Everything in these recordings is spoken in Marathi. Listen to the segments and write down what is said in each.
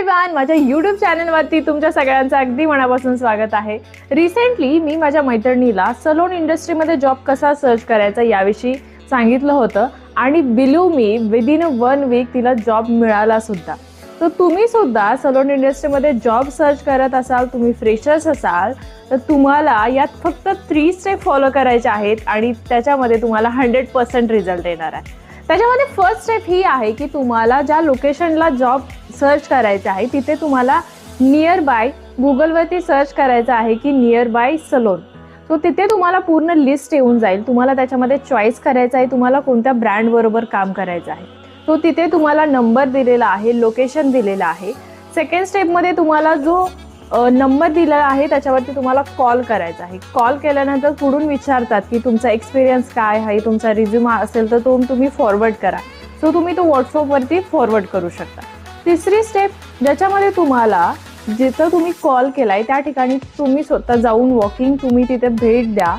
एव्हरीवन, माझ्या YouTube चॅनलवरती तुमच्या सगळ्यांचं अगदी मनापासून स्वागत आहे। रिसेंटली मी माझ्या मैत्रिणीला सलोन इंडस्ट्रीमध्ये जॉब कसा सर्च करायचा याविषयी सांगितलं होतं आणि बिलीव्ह मी विदिन 1 वीक तिला जॉब मिळाला सुद्धा। तर तुम्ही सुद्धा सलोन इंडस्ट्रीमध्ये जॉब सर्च करत असाल, तुम्ही फ्रेशर्स असाल तर तुम्हाला यात फक्त 3 स्टेप फॉलो करायचे आहेत आणि त्याच्यामध्ये तुम्हाला 100% रिझल्ट येणार आहे। त्याच्यामध्ये फर्स्ट स्टेप ही आहे की तुम्हाला ज्या लोकेशनला जॉब सर्च करायचं आहे तिथे तुम्हाला नियर बाय गुगलवरती सर्च करायचं आहे की नियर बाय सलोन। सो तिथे तुम्हाला पूर्ण लिस्ट येऊन जाईल। तुम्हाला त्याच्यामध्ये चॉईस करायचं आहे तुम्हाला कोणत्या ब्रँड बरोबर काम करायचं आहे। तो तिथे तुम्हाला नंबर दिलेला आहे, लोकेशन दिलेला आहे। सेकंड स्टेपमध्ये तुम्हाला जो नंबर दिलेला आहे त्याच्यावरती तुम्हाला कॉल करायचा आहे। कॉल केल्यानंतर पुढून विचारतात की तुमचा एक्सपिरियन्स काय आहे, तुमचा रिझ्यूम असेल तर तो तुम्ही फॉरवर्ड करा। सो तुम्ही तो व्हॉट्सअपवरती फॉरवर्ड करू शकता। तिसरी स्टेप ज्याच्यामध्ये तुम्हाला जिथं तुम्ही कॉल केलाय त्या ठिकाणी तुम्ही स्वतः जाऊन वॉकिंग तुम्ही तिथे भेट द्या।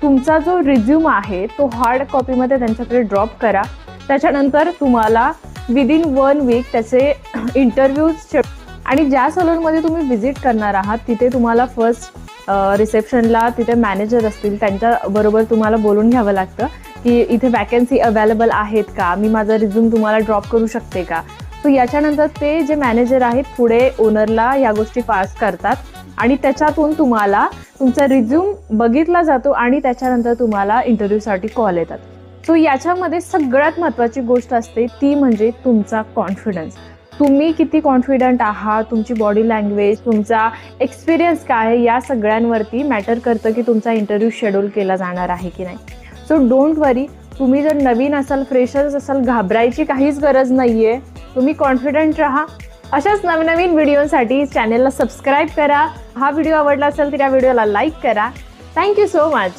तुमचा जो रिझ्यूम आहे तो हार्ड कॉपीमध्ये त्यांच्याकडे ड्रॉप करा। त्याच्यानंतर तुम्हाला विदिन 1 वीक त्याचे इंटरव्ह्यूज आणि ज्या सलूनमध्ये तुम्ही व्हिजिट करणार आहात तिथे तुम्हाला फर्स्ट रिसेप्शनला तिथे मॅनेजर असतील त्यांच्या बरोबर तुम्हाला बोलून घ्यावं लागतं की इथे वॅकन्सी अवेलेबल आहेत का, मी माझा रिझ्यूम तुम्हाला ड्रॉप करू शकते का। सो याच्यानंतर ते जे मॅनेजर आहेत पुढे ओनरला या गोष्टी पास करतात आणि त्याच्यातून तुम्हाला तुमचा रिझ्यूम बघितला जातो आणि त्याच्यानंतर तुम्हाला इंटरव्ह्यूसाठी कॉल येतात। सो याच्यामध्ये सगळ्यात महत्त्वाची गोष्ट असते ती म्हणजे तुमचा कॉन्फिडन्स। तुम्ही किती कॉन्फिडंट आहात, तुमची बॉडी लँग्वेज, तुमचा एक्सपिरियन्स काय आहे या सगळ्यांवरती मॅटर करतं की तुमचा इंटरव्ह्यू शेड्यूल केला जाणार आहे की नाही। सो डोंट वरी, तुम्ही जर नवीन असाल, फ्रेशर्स असाल, घाबरायची काहीच गरज नाही आहे। तुम्ही कॉन्फिडंट राहा। अशाच नवीन व्हिडिओसाठी चॅनलला सबस्क्राईब करा। हा व्हिडिओ आवडला असेल तर या व्हिडिओला लाईक करा। Thank you so much.